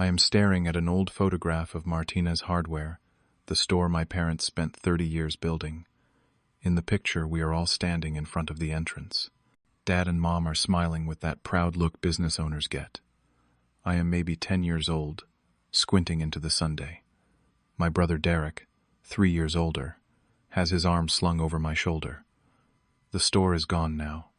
I am staring at an old photograph of Martinez Hardware, the store my parents spent 30 years building. In the picture, we are all standing in front of the entrance. Dad and Mom are smiling with that proud look business owners get. I am maybe 10 years old, squinting into the sundae. My brother Derek, 3 years older, has his arm slung over my shoulder. The store is gone now.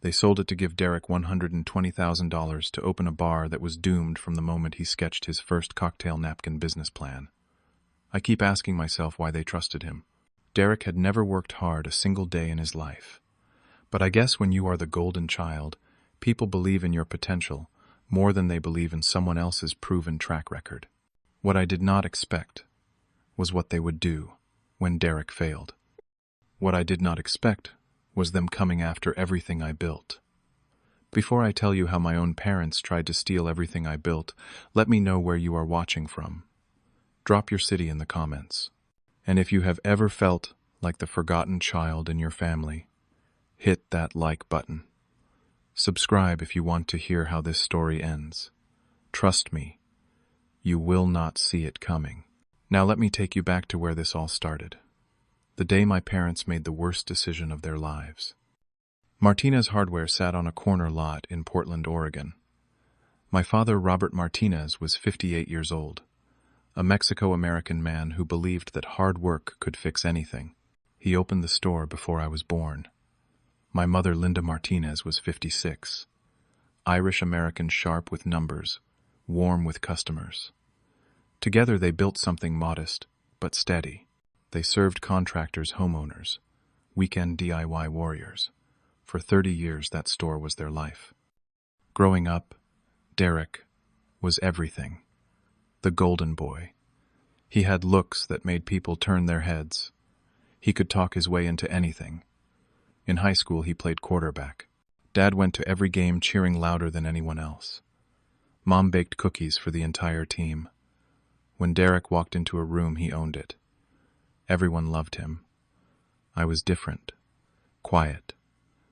They sold it to give Derek $120,000 to open a bar that was doomed from the moment he sketched his first cocktail napkin business plan. I keep asking myself why they trusted him. Derek had never worked hard a single day in his life. But I guess when you are the golden child, people believe in your potential more than they believe in someone else's proven track record. What I did not expect was what they would do when Derek failed. What I did not expect was them coming after everything I built. Before I tell you how my own parents tried to steal everything I built, let me know where you are watching from. Drop your city in the comments. And if you have ever felt like the forgotten child in your family, hit that like button. Subscribe if you want to hear how this story ends. Trust me, you will not see it coming. Now let me take you back to where this all started. The day my parents made the worst decision of their lives. Martinez Hardware sat on a corner lot in Portland, Oregon. My father, Robert Martinez, was 58 years old, a Mexico-American man who believed that hard work could fix anything. He opened the store before I was born. My mother, Linda Martinez, was 56, Irish-American, sharp with numbers, warm with customers. Together they built something modest, but steady. They served contractors, homeowners, weekend DIY warriors. For 30 years, that store was their life. Growing up, Derek was everything. The golden boy. He had looks that made people turn their heads. He could talk his way into anything. In high school, he played quarterback. Dad went to every game cheering louder than anyone else. Mom baked cookies for the entire team. When Derek walked into a room, he owned it. Everyone loved him. I was different, quiet,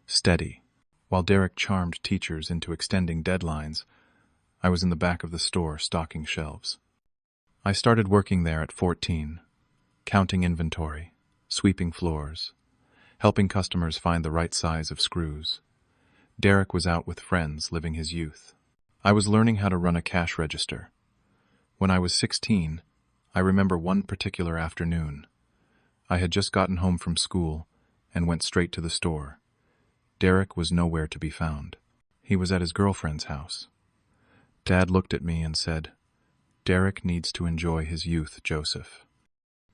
steady. While Derek charmed teachers into extending deadlines, I was in the back of the store stocking shelves. I started working there at 14, counting inventory, sweeping floors, helping customers find the right size of screws. Derek was out with friends living his youth. I was learning how to run a cash register. When I was 16, I remember one particular afternoon. I had just gotten home from school and went straight to the store. Derek was nowhere to be found. He was at his girlfriend's house. Dad looked at me and said, "Derek needs to enjoy his youth, Joseph."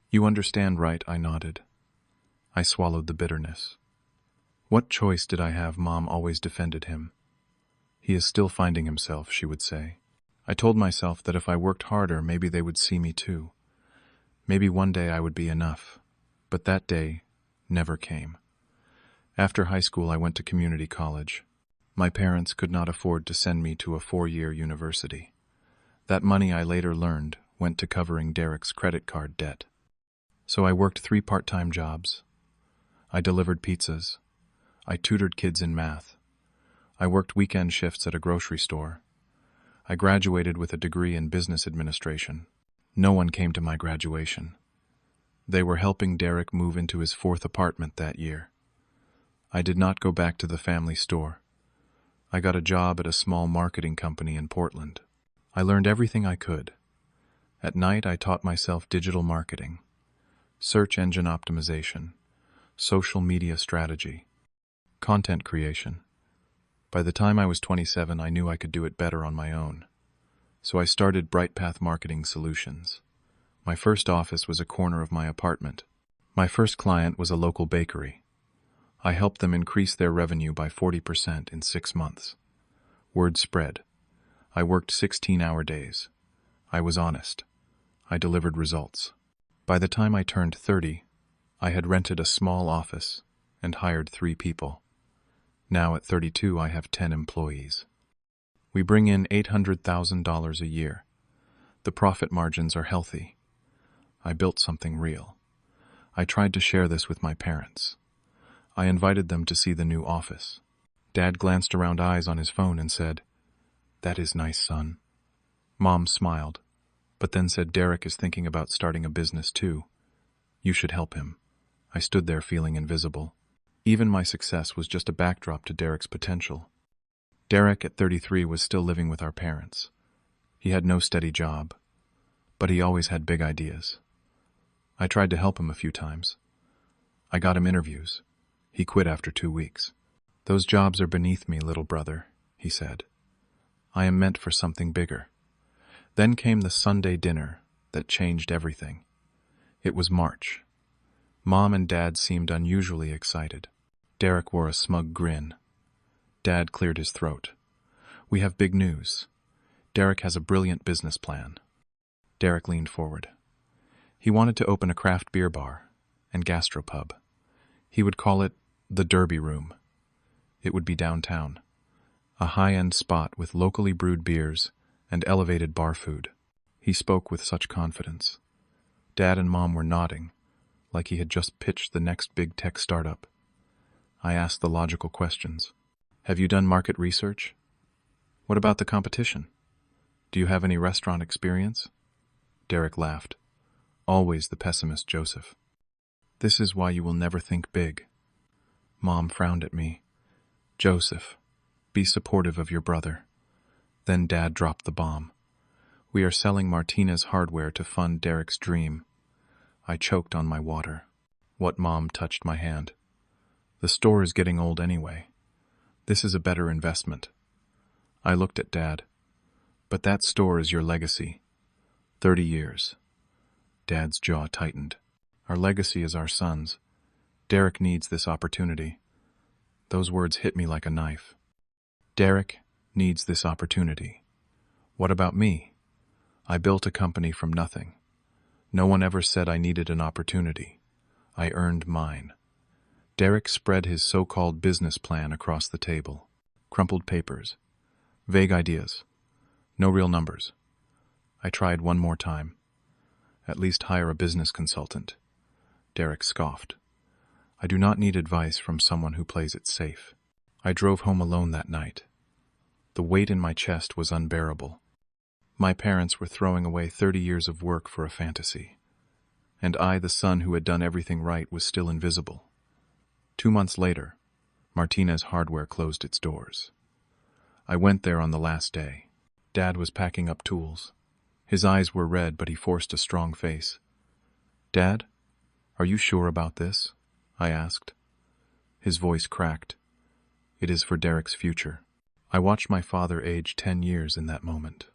"You understand, right?" I nodded. I swallowed the bitterness. What choice did I have? Mom always defended him. He is still finding himself, she would say. I told myself that if I worked harder, maybe they would see me too. Maybe one day I would be enough. But that day never came. After high school, I went to community college. My parents could not afford to send me to a 4-year university. That money, I later learned, went to covering Derek's credit card debt. So I worked 3 part-time jobs. I delivered pizzas. I tutored kids in math. I worked weekend shifts at a grocery store. I graduated with a degree in business administration. No one came to my graduation. They were helping Derek move into his 4th apartment that year. I did not go back to the family store. I got a job at a small marketing company in Portland. I learned everything I could. At night, I taught myself digital marketing, search engine optimization, social media strategy, content creation. By the time I was 27, I knew I could do it better on my own. So I started Bright Path Marketing Solutions. My first office was a corner of my apartment. My first client was a local bakery. I helped them increase their revenue by 40% in 6 months. Word spread. I worked 16-hour days. I was honest. I delivered results. By the time I turned 30, I had rented a small office and hired 3 people. Now at 32, I have 10 employees. We bring in $800,000 a year. The profit margins are healthy. I built something real. I tried to share this with my parents. I invited them to see the new office. Dad glanced around, eyes on his phone, and said, "That is nice, son." Mom smiled, but then said Derek is thinking about starting a business too. You should help him. I stood there feeling invisible. Even my success was just a backdrop to Derek's potential. Derek, at 33, was still living with our parents. He had no steady job, but he always had big ideas. I tried to help him a few times. I got him interviews. He quit after 2 weeks. Those jobs are beneath me, little brother, he said. I am meant for something bigger. Then came the Sunday dinner that changed everything. It was March. Mom and Dad seemed unusually excited. Derek wore a smug grin. Dad cleared his throat. We have big news. Derek has a brilliant business plan. Derek leaned forward. He wanted to open a craft beer bar and gastropub. He would call it the Derby Room. It would be downtown, a high-end spot with locally brewed beers and elevated bar food. He spoke with such confidence. Dad and Mom were nodding, like he had just pitched the next big tech startup. I asked the logical questions. Have you done market research? What about the competition? Do you have any restaurant experience? Derek laughed. Always the pessimist, Joseph. This is why you will never think big. Mom frowned at me. Joseph, be supportive of your brother. Then Dad dropped the bomb. We are selling Martinez hardware to fund Derek's dream. I choked on my water. What? Mom touched my hand. The store is getting old anyway. This is a better investment. I looked at Dad. But that store is your legacy. 30 years. Dad's jaw tightened. Our legacy is our son's. Derek needs this opportunity. Those words hit me like a knife. Derek needs this opportunity. What about me? I built a company from nothing. No one ever said I needed an opportunity. I earned mine. Derek spread his so-called business plan across the table. Crumpled papers. Vague ideas. No real numbers. I tried one more time. At least hire a business consultant. Derek scoffed. I do not need advice from someone who plays it safe. I drove home alone that night. The weight in my chest was unbearable. My parents were throwing away 30 years of work for a fantasy. And I, the son who had done everything right, was still invisible. 2 months later, Martinez Hardware closed its doors. I went there on the last day. Dad was packing up tools. His eyes were red, but he forced a strong face. Dad, are you sure about this? I asked. His voice cracked. It is for Derek's future. I watched my father age 10 years in that moment.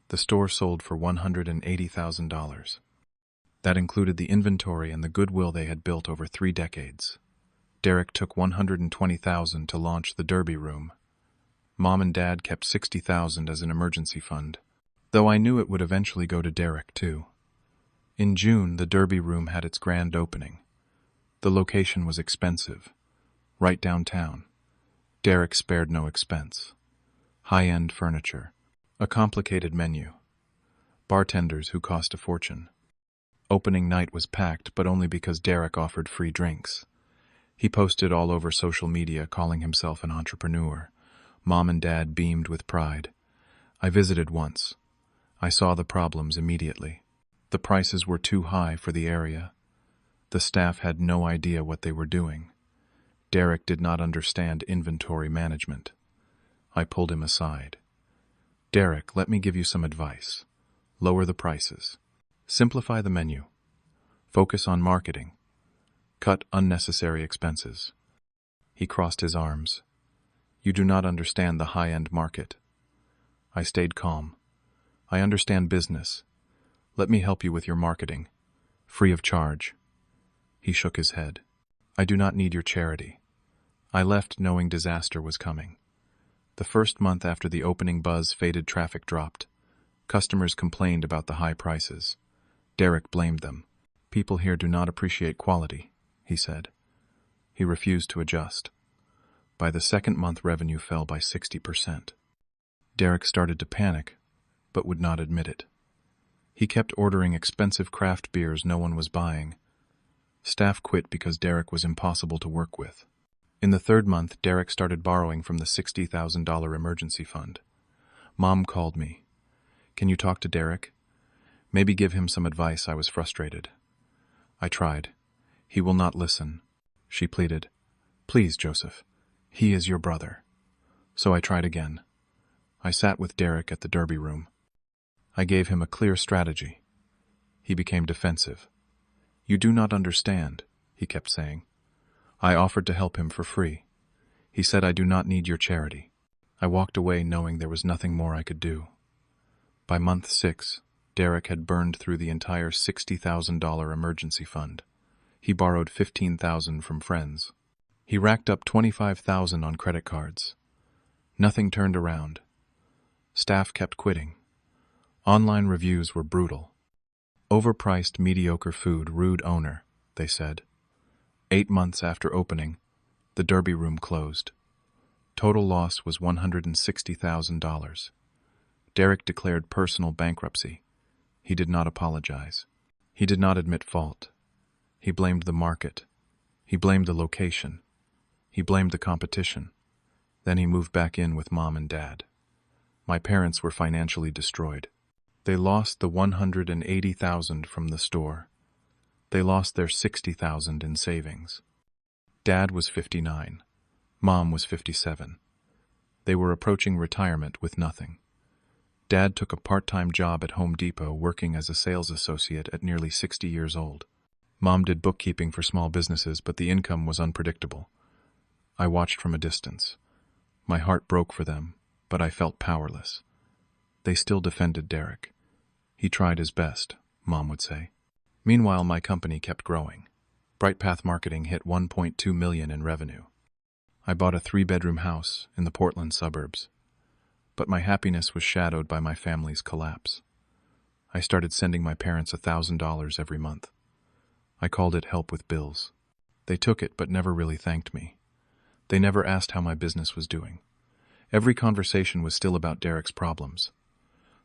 The store sold for $180,000. That included the inventory and the goodwill they had built over 3 decades. Derek took $120,000 to launch the Derby Room. Mom and Dad kept $60,000 as an emergency fund, though I knew it would eventually go to Derek too. In June, the Derby Room had its grand opening. The location was expensive, right downtown. Derek spared no expense. High-end furniture, a complicated menu, bartenders who cost a fortune. Opening night was packed, but only because Derek offered free drinks. He posted all over social media, calling himself an entrepreneur. Mom and Dad beamed with pride. I visited once. I saw the problems immediately. The prices were too high for the area. The staff had no idea what they were doing. Derek did not understand inventory management. I pulled him aside. Derek, let me give you some advice. Lower the prices. Simplify the menu. Focus on marketing. Cut unnecessary expenses. He crossed his arms. You do not understand the high-end market. I stayed calm. I understand business. Let me help you with your marketing. Free of charge. He shook his head. I do not need your charity. I left knowing disaster was coming. The first month after the opening buzz faded, traffic dropped. Customers complained about the high prices. Derek blamed them. People here do not appreciate quality, he said. He refused to adjust. By the second month, revenue fell by 60%. Derek started to panic, but would not admit it. He kept ordering expensive craft beers no one was buying. Staff quit because Derek was impossible to work with. In the third month, Derek started borrowing from the $60,000 emergency fund. Mom called me. Can you talk to Derek? Maybe give him some advice. I was frustrated. I tried. He will not listen. She pleaded. Please, Joseph. He is your brother. So I tried again. I sat with Derek at the Derby room. I gave him a clear strategy. He became defensive. You do not understand, he kept saying. I offered to help him for free. He said, I do not need your charity. I walked away knowing there was nothing more I could do. By month 6, Derek had burned through the entire $60,000 emergency fund. He borrowed $15,000 from friends. He racked up $25,000 on credit cards. Nothing turned around. Staff kept quitting. Online reviews were brutal. Overpriced, mediocre food, rude owner, they said. 8 months after opening, the Derby room closed. Total loss was $160,000. Derek declared personal bankruptcy. He did not apologize. He did not admit fault. He blamed the market. He blamed the location. He blamed the competition. Then he moved back in with Mom and Dad. My parents were financially destroyed. They lost the $180,000 from the store. They lost their $60,000 in savings. Dad was 59. Mom was 57. They were approaching retirement with nothing. Dad took a part-time job at Home Depot working as a sales associate at nearly 60 years old. Mom did bookkeeping for small businesses, but the income was unpredictable. I watched from a distance. My heart broke for them, but I felt powerless. They still defended Derek. He tried his best, Mom would say. Meanwhile, my company kept growing. Bright Path Marketing hit $1.2 million in revenue. I bought a 3-bedroom house in the Portland suburbs. But my happiness was shadowed by my family's collapse. I started sending my parents $1,000 every month. I called it help with bills. They took it but never really thanked me. They never asked how my business was doing. Every conversation was still about Derek's problems.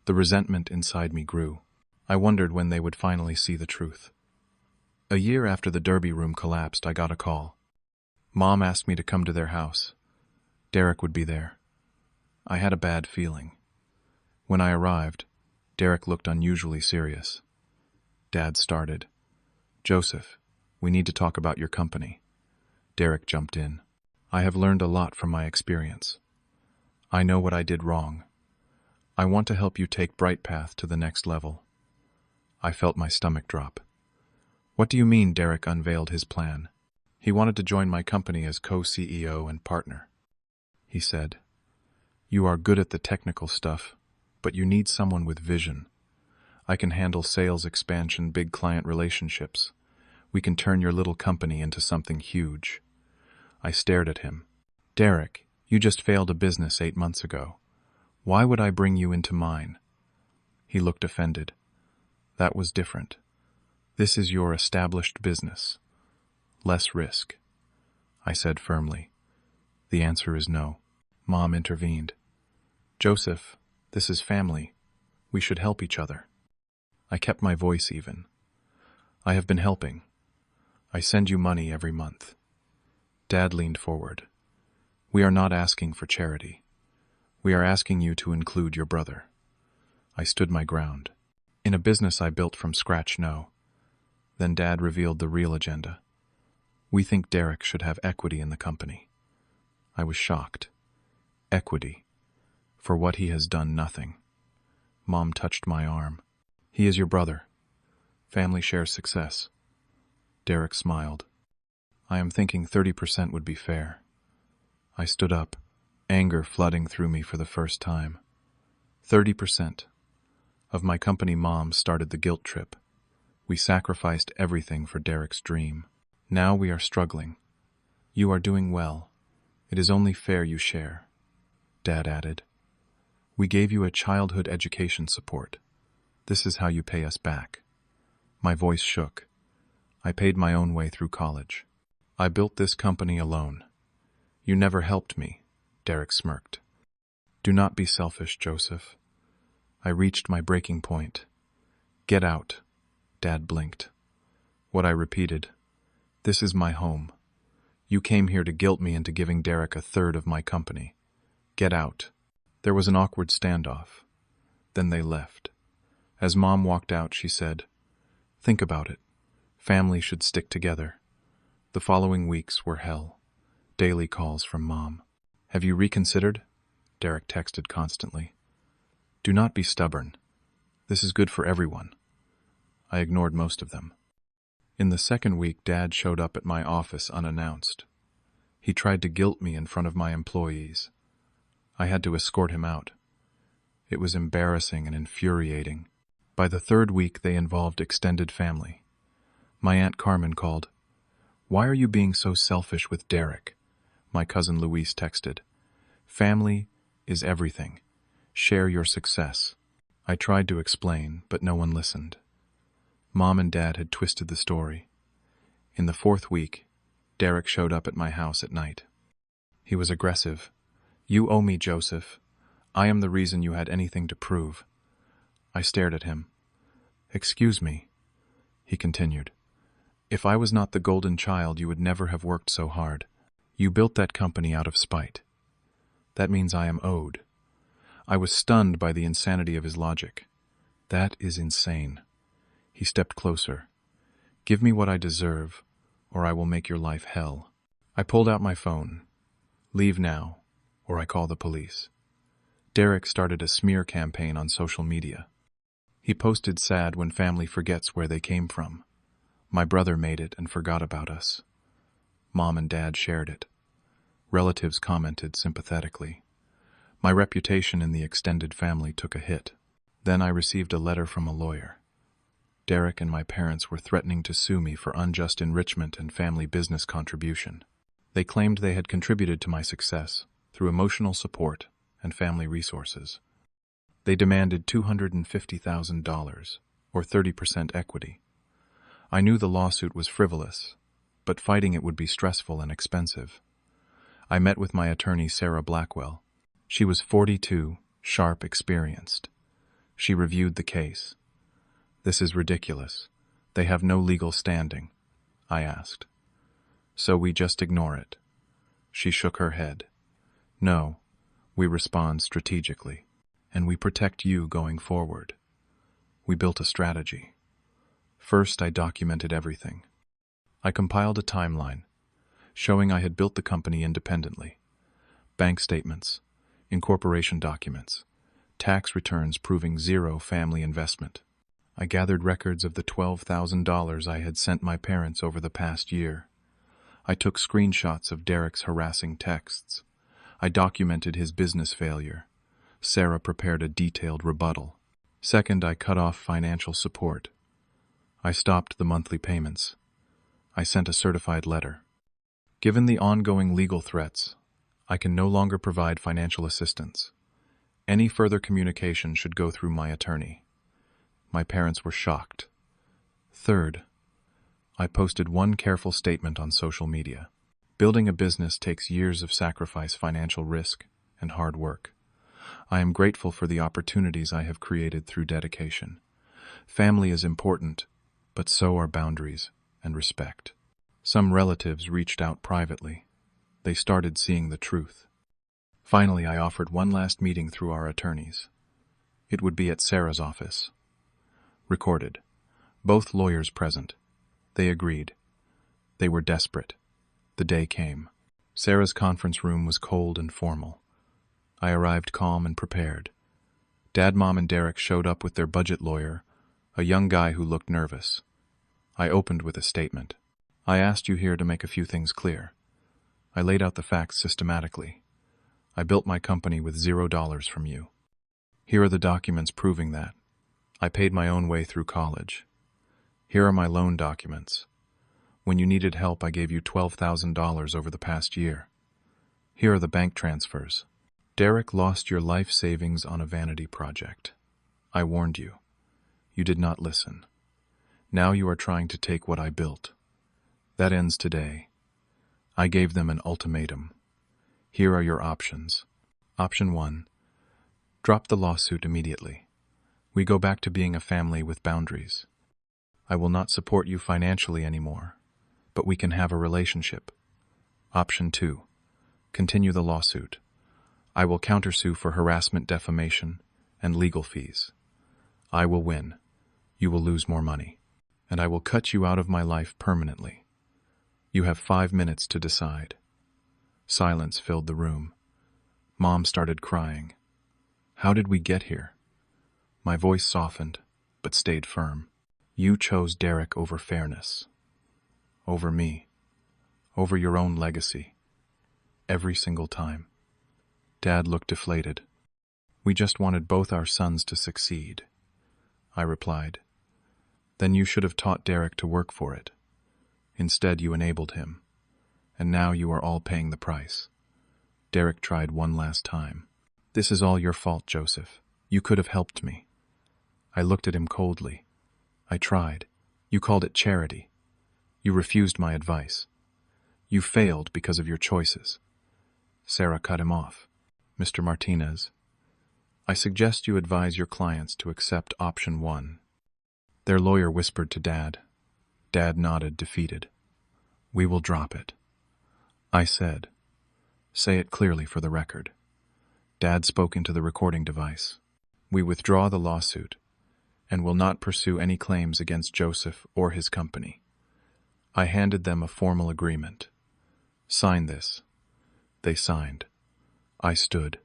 The resentment inside me grew. I wondered when they would finally see the truth. A year after the Derby room collapsed, I got a call. Mom asked me to come to their house. Derek would be there. I had a bad feeling. When I arrived, Derek looked unusually serious. Dad started. Joseph, we need to talk about your company. Derek jumped in. I have learned a lot from my experience. I know what I did wrong. I want to help you take Bright Path to the next level. I felt my stomach drop. What do you mean? Derek unveiled his plan. He wanted to join my company as co-CEO and partner. He said, you are good at the technical stuff, but you need someone with vision. I can handle sales expansion, big client relationships. We can turn your little company into something huge. I stared at him. Derek, you just failed a business 8 months ago. Why would I bring you into mine? He looked offended. That was different. This is your established business. Less risk. I said firmly. The answer is no. Mom intervened. Joseph, this is family. We should help each other. I kept my voice even. I have been helping. I send you money every month. Dad leaned forward. We are not asking for charity. We are asking you to include your brother. I stood my ground. In a business I built from scratch, no. Then Dad revealed the real agenda. We think Derek should have equity in the company. I was shocked. Equity. For what he has done, nothing. Mom touched my arm. He is your brother. Family shares success. Derek smiled. I am thinking 30% would be fair. I stood up, anger flooding through me for the first time. 30%. Of my company, Mom started the guilt trip. We sacrificed everything for Derek's dream. Now we are struggling. You are doing well. It is only fair you share. Dad added. We gave you a childhood education support. This is how you pay us back. My voice shook. I paid my own way through college. I built this company alone. You never helped me, Derek smirked. Do not be selfish, Joseph. I reached my breaking point. Get out, Dad blinked. What I repeated. This is my home. You came here to guilt me into giving Derek 1/3 of my company. Get out. There was an awkward standoff. Then they left. As Mom walked out, she said, "Think about it. Family should stick together." The following weeks were hell. Daily calls from Mom. "Have you reconsidered?" Derek texted constantly. "Do not be stubborn. This is good for everyone." I ignored most of them. In the second week, Dad showed up at my office unannounced. He tried to guilt me in front of my employees. I had to escort him out. It was embarrassing and infuriating. By the third week, they involved extended family. My Aunt Carmen called. "Why are you being so selfish with Derek?" My cousin Luis texted. "Family is everything. Share your success." I tried to explain, but no one listened. Mom and Dad had twisted the story. In the fourth week, Derek showed up at my house at night. He was aggressive. "You owe me, Joseph. I am the reason you had anything to prove." I stared at him. "Excuse me," he continued. "If I was not the golden child, you would never have worked so hard. You built that company out of spite. That means I am owed." I was stunned by the insanity of his logic. "That is insane." He stepped closer. "Give me what I deserve, or I will make your life hell." I pulled out my phone. "Leave now, or I call the police." Derek started a smear campaign on social media. He posted sad when family forgets where they came from. My brother made it and forgot about us. Mom and Dad shared it. Relatives commented sympathetically. My reputation in the extended family took a hit. Then I received a letter from a lawyer. Derek and my parents were threatening to sue me for unjust enrichment and family business contribution. They claimed they had contributed to my success through emotional support and family resources. They demanded $250,000, or 30% equity. I knew the lawsuit was frivolous, but fighting it would be stressful and expensive. I met with my attorney, Sarah Blackwell. She was 42, sharp, experienced. She reviewed the case. "This is ridiculous. They have no legal standing," I asked. "So we just ignore it?" She shook her head. "No, we respond strategically, and we protect you going forward." We built a strategy. First, I documented everything. I compiled a timeline, showing I had built the company independently. Bank statements, incorporation documents, tax returns proving zero family investment. I gathered records of the $12,000 I had sent my parents over the past year. I took screenshots of Derek's harassing texts. I documented his business failure. Sarah prepared a detailed rebuttal. Second, I cut off financial support. I stopped the monthly payments. I sent a certified letter. Given the ongoing legal threats, I can no longer provide financial assistance. Any further communication should go through my attorney. My parents were shocked. Third, I posted one careful statement on social media. Building a business takes years of sacrifice, financial risk, and hard work. I am grateful for the opportunities I have created through dedication. Family is important, but so are boundaries and respect. Some relatives reached out privately. They started seeing the truth. Finally, I offered one last meeting through our attorneys. It would be at Sarah's office. Recorded. Both lawyers present. They agreed. They were desperate. The day came. Sarah's conference room was cold and formal. I arrived calm and prepared. Dad, Mom, and Derek showed up with their budget lawyer, a young guy who looked nervous. I opened with a statement. "I asked you here to make a few things clear. I laid out the facts systematically. I built my company with $0 from you. Here are the documents proving that. I paid my own way through college. Here are my loan documents. When you needed help, I gave you $12,000 over the past year. Here are the bank transfers. Derek lost your life savings on a vanity project. I warned you. You did not listen. Now you are trying to take what I built. That ends today. I gave them an ultimatum. Here are your options. Option 1. Drop the lawsuit immediately. We go back to being a family with boundaries. I will not support you financially anymore, but we can have a relationship. Option 2. Continue the lawsuit. I will countersue for harassment, defamation, and legal fees. I will win. You will lose more money. And I will cut you out of my life permanently. You have 5 minutes to decide. Silence filled the room. Mom started crying. How did we get here? My voice softened, but stayed firm. You chose Derek over fairness. Over me. Over your own legacy. Every single time. Dad looked deflated. We just wanted both our sons to succeed. I replied. Then you should have taught Derek to work for it. Instead, you enabled him. And now you are all paying the price. Derek tried one last time. This is all your fault, Joseph. You could have helped me. I looked at him coldly. I tried. You called it charity. You refused my advice. You failed because of your choices. Sarah cut him off. Mr. Martinez, I suggest you advise your clients to accept option 1. Their lawyer whispered to Dad. Dad nodded, defeated. We will drop it. I said, say it clearly for the record. Dad spoke into the recording device. We withdraw the lawsuit and will not pursue any claims against Joseph or his company. I handed them a formal agreement. Sign this. They signed. I stood.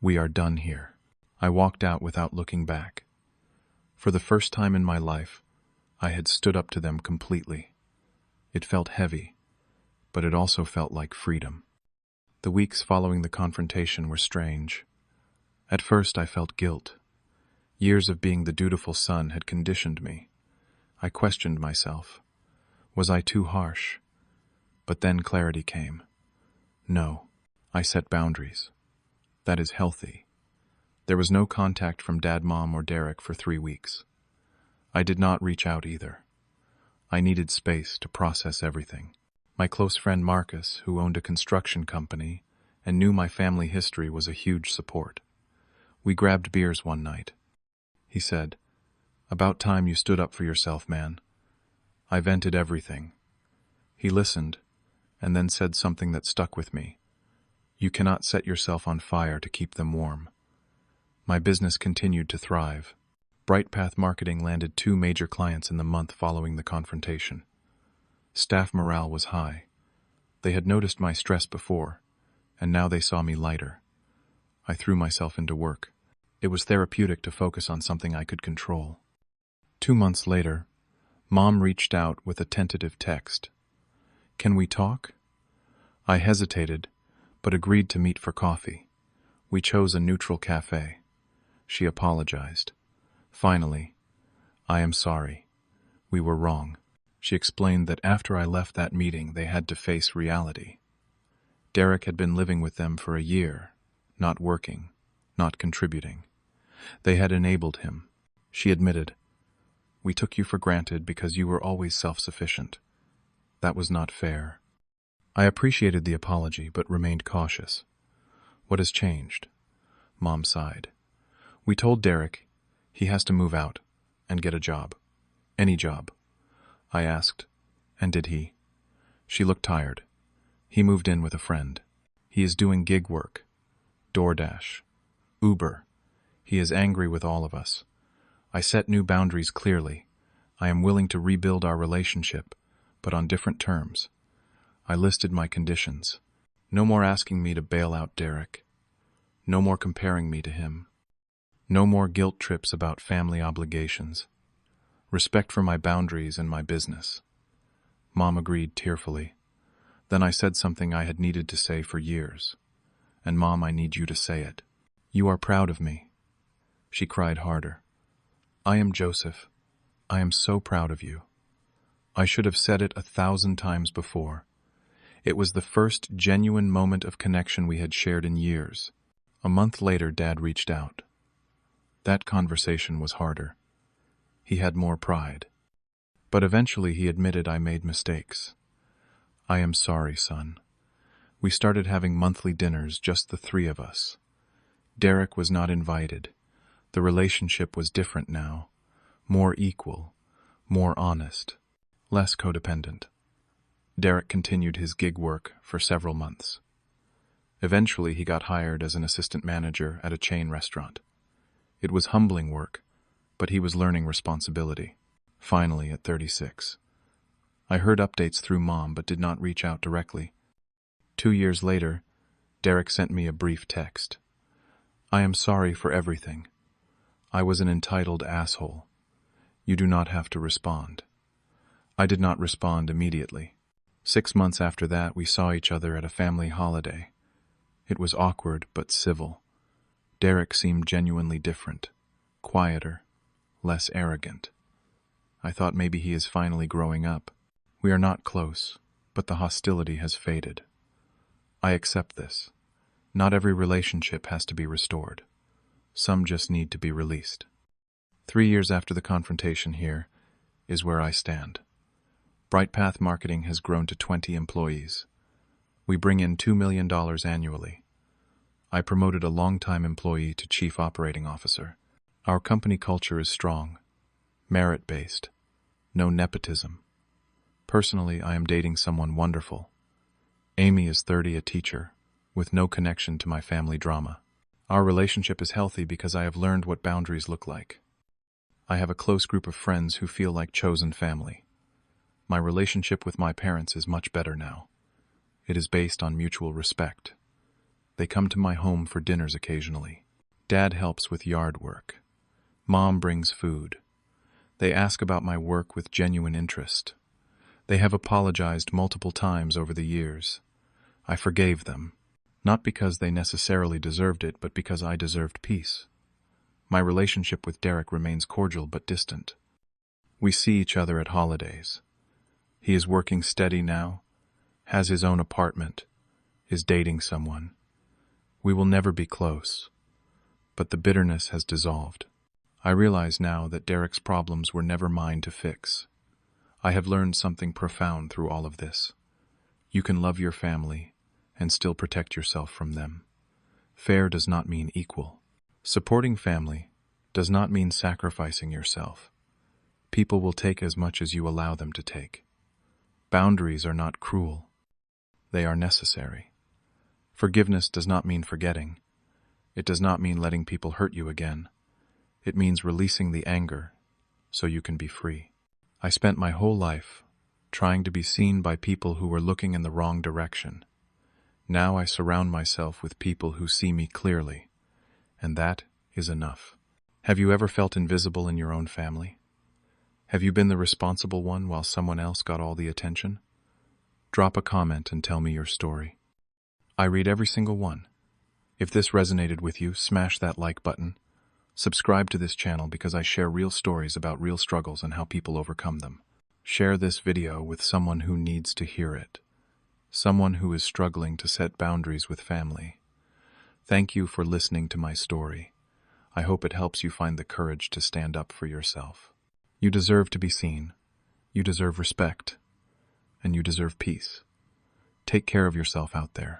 We are done here. I walked out without looking back. For the first time in my life, I had stood up to them completely. It felt heavy, but it also felt like freedom. The weeks following the confrontation were strange. At first I felt guilt. Years of being the dutiful son had conditioned me. I questioned myself. Was I too harsh? But then clarity came. No, I set boundaries. That is healthy. There was no contact from Dad, Mom, or Derek for 3 weeks. I did not reach out either. I needed space to process everything. My close friend Marcus, who owned a construction company and knew my family history, was a huge support. We grabbed beers one night. He said, "About time you stood up for yourself, man." I vented everything. He listened, and then said something that stuck with me. You cannot set yourself on fire to keep them warm. My business continued to thrive. Bright Path Marketing landed 2 major clients in the month following the confrontation. Staff morale was high. They had noticed my stress before, and now they saw me lighter. I threw myself into work. It was therapeutic to focus on something I could control. 2 months later, Mom reached out with a tentative text. Can we talk? I hesitated, but agreed to meet for coffee. We chose a neutral cafe. She apologized. Finally, I am sorry. We were wrong. She explained that after I left that meeting, they had to face reality. Derek had been living with them for a year, not working, not contributing. They had enabled him. She admitted, "We took you for granted because you were always self-sufficient. That was not fair." I appreciated the apology, but remained cautious. What has changed? Mom sighed. We told Derek he has to move out and get a job. Any job. I asked, and did he? She looked tired. He moved in with a friend. He is doing gig work. DoorDash. Uber. He is angry with all of us. I set new boundaries clearly. I am willing to rebuild our relationship, but on different terms. I listed my conditions. No more asking me to bail out Derek. No more comparing me to him. No more guilt trips about family obligations. Respect for my boundaries and my business. Mom agreed tearfully. Then I said something I had needed to say for years. And Mom, I need you to say it. You are proud of me. She cried harder. I am Joseph. I am so proud of you. I should have said it 1,000 times before. It was the first genuine moment of connection we had shared in years. A month later, Dad reached out. That conversation was harder. He had more pride. But eventually he admitted I made mistakes. I am sorry, son. We started having monthly dinners, just the 3 of us. Derek was not invited. The relationship was different now. More equal, more honest, less codependent. Derek continued his gig work for several months. Eventually he got hired as an assistant manager at a chain restaurant. It was humbling work, but he was learning responsibility. Finally, at 36, I heard updates through Mom but did not reach out directly. 2 years later, Derek sent me a brief text. "I am sorry for everything. I was an entitled asshole. You do not have to respond." I did not respond immediately. 6 months after that, we saw each other at a family holiday. It was awkward but civil. Derek seemed genuinely different, quieter, less arrogant. I thought maybe he is finally growing up. We are not close, but the hostility has faded. I accept this. Not every relationship has to be restored. Some just need to be released. 3 years after the confrontation, here is where I stand. Bright Path Marketing has grown to 20 employees. We bring in $2 million annually. I promoted a longtime employee to Chief Operating Officer. Our company culture is strong, merit-based, no nepotism. Personally, I am dating someone wonderful. Amy is 30, a teacher, with no connection to my family drama. Our relationship is healthy because I have learned what boundaries look like. I have a close group of friends who feel like chosen family. My relationship with my parents is much better now. It is based on mutual respect. They come to my home for dinners occasionally. Dad helps with yard work. Mom brings food. They ask about my work with genuine interest. They have apologized multiple times over the years. I forgave them, not because they necessarily deserved it, but because I deserved peace. My relationship with Derek remains cordial but distant. We see each other at holidays. He is working steady now, has his own apartment, is dating someone. We will never be close, but the bitterness has dissolved. I realize now that Derek's problems were never mine to fix. I have learned something profound through all of this. You can love your family and still protect yourself from them. Fair does not mean equal. Supporting family does not mean sacrificing yourself. People will take as much as you allow them to take. Boundaries are not cruel. They are necessary. Forgiveness does not mean forgetting. It does not mean letting people hurt you again. It means releasing the anger so you can be free. I spent my whole life trying to be seen by people who were looking in the wrong direction. Now I surround myself with people who see me clearly, and that is enough. Have you ever felt invisible in your own family? Have you been the responsible one while someone else got all the attention? Drop a comment and tell me your story. I read every single one. If this resonated with you, smash that like button. Subscribe to this channel because I share real stories about real struggles and how people overcome them. Share this video with someone who needs to hear it. Someone who is struggling to set boundaries with family. Thank you for listening to my story. I hope it helps you find the courage to stand up for yourself. You deserve to be seen. You deserve respect. And you deserve peace. Take care of yourself out there.